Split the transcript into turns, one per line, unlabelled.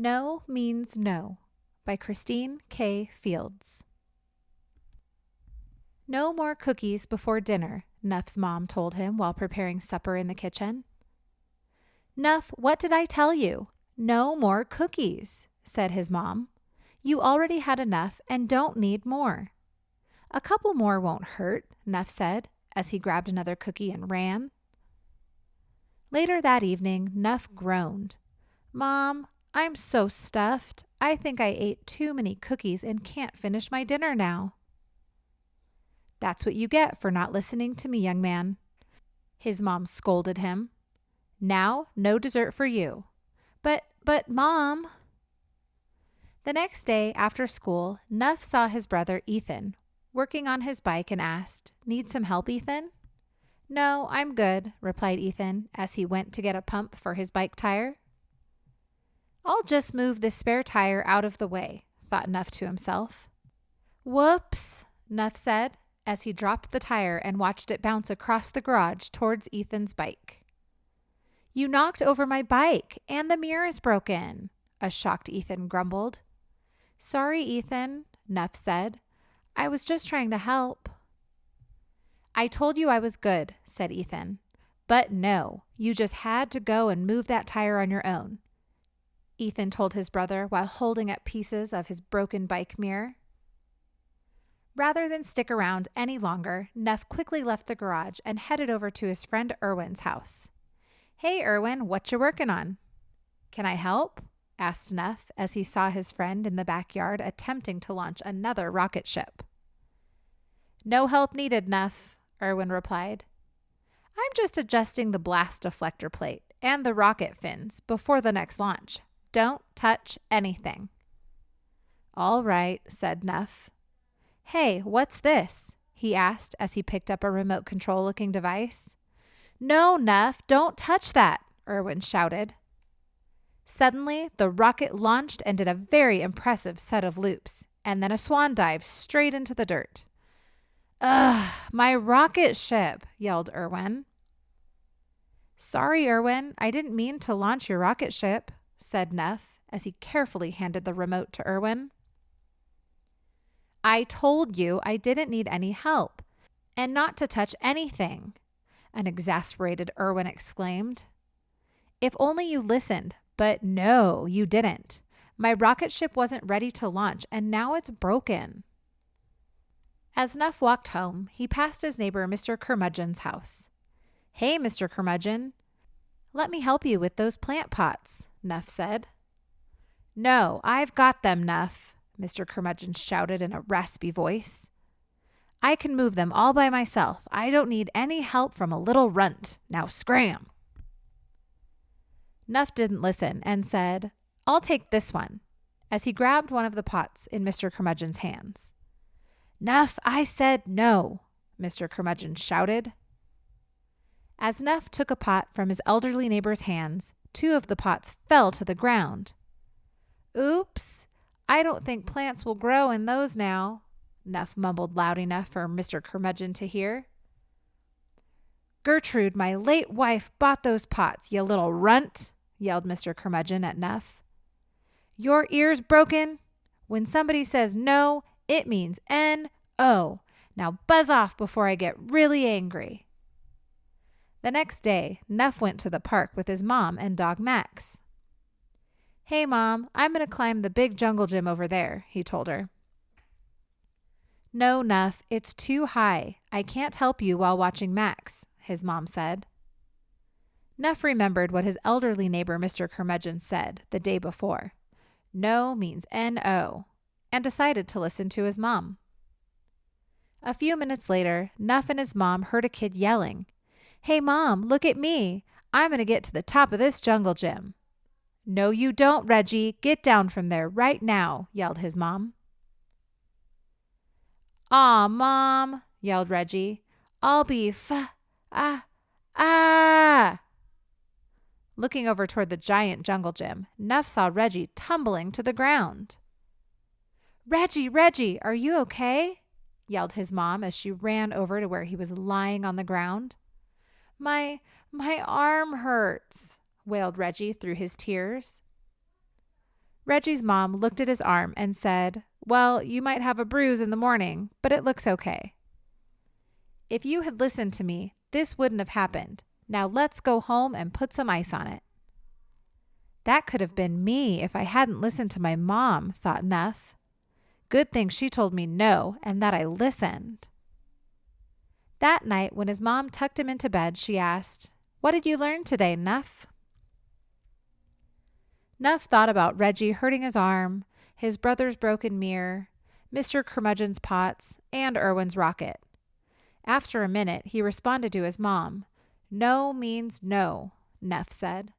No Means No by Christine K. Fields. No more cookies before dinner, Nuff's mom told him while preparing supper in the kitchen. Nuff, what did I tell you? No more cookies, said his mom. You already had enough and don't need more. A couple more won't hurt, Nuff said, as he grabbed another cookie and ran. Later that evening, Nuff groaned. Mom, I'm so stuffed. I think I ate too many cookies and can't finish my dinner now. That's what you get for not listening to me, young man. His mom scolded him. Now, no dessert for you. But, Mom. The next day after school, Nuff saw his brother Ethan working on his bike and asked, Need some help, Ethan? No, I'm good, replied Ethan as he went to get a pump for his bike tire. I'll just move this spare tire out of the way, thought Nuff to himself. Whoops, Nuff said as he dropped the tire and watched it bounce across the garage towards Ethan's bike. You knocked over my bike and the mirror is broken, a shocked Ethan grumbled. Sorry, Ethan, Nuff said. I was just trying to help. I told you I was good, said Ethan. But no, you just had to go and move that tire on your own, Ethan told his brother while holding up pieces of his broken bike mirror. Rather than stick around any longer, Nuff quickly left the garage and headed over to his friend Erwin's house. Hey, Erwin, what you working on? Can I help? Asked Nuff as he saw his friend in the backyard attempting to launch another rocket ship. No help needed, Nuff, Erwin replied. I'm just adjusting the blast deflector plate and the rocket fins before the next launch. Don't touch anything. All right, said Nuff. Hey, what's this? He asked as he picked up a remote control-looking device. No, Nuff, don't touch that, Erwin shouted. Suddenly, the rocket launched and did a very impressive set of loops, and then a swan dive straight into the dirt. Ugh, my rocket ship, yelled Erwin. Sorry, Erwin, I didn't mean to launch your rocket ship, said Nuff as he carefully handed the remote to Erwin. I told you I didn't need any help and not to touch anything, an exasperated Erwin exclaimed. If only you listened, but no, you didn't. My rocket ship wasn't ready to launch and now it's broken. As Nuff walked home, he passed his neighbor Mr. Curmudgeon's house. Hey, Mr. Curmudgeon, let me help you with those plant pots, Nuff said. No, I've got them, Nuff, Mr. Curmudgeon shouted in a raspy voice. I can move them all by myself. I don't need any help from a little runt. Now scram. Nuff didn't listen and said, I'll take this one, as he grabbed one of the pots in Mr. Curmudgeon's hands. Nuff, I said no, Mr. Curmudgeon shouted. As Nuff took a pot from his elderly neighbor's hands, two of the pots fell to the ground. Oops, I don't think plants will grow in those now, Nuff mumbled loud enough for Mr. Curmudgeon to hear. Gertrude, my late wife, bought those pots, you little runt, yelled Mr. Curmudgeon at Nuff. Your ears broken? When somebody says no, it means N-O. Now buzz off before I get really angry. The next day, Nuff went to the park with his mom and dog Max. Hey, Mom, I'm going to climb the big jungle gym over there, he told her. No, Nuff, it's too high. I can't help you while watching Max, his mom said. Nuff remembered what his elderly neighbor Mr. Curmudgeon said the day before. No means N-O, and decided to listen to his mom. A few minutes later, Nuff and his mom heard a kid yelling, Hey, Mom, look at me. I'm going to get to the top of this jungle gym. No, you don't, Reggie. Get down from there right now, yelled his mom. Aw, Mom, yelled Reggie. I'll be Looking over toward the giant jungle gym, Nuff saw Reggie tumbling to the ground. Reggie, are you okay? Yelled his mom as she ran over to where he was lying on the ground. My arm hurts, wailed Reggie through his tears. Reggie's mom looked at his arm and said, "Well, you might have a bruise in the morning, but it looks okay." "If you had listened to me, this wouldn't have happened. Now let's go home and put some ice on it." That could have been me if I hadn't listened to my mom, thought Nuff. Good thing she told me no and that I listened. That night, when his mom tucked him into bed, she asked, "What did you learn today, Nuff?" Nuff thought about Reggie hurting his arm, his brother's broken mirror, Mr. Curmudgeon's pots, and Irwin's rocket. After a minute, he responded to his mom. "No means no," Nuff said.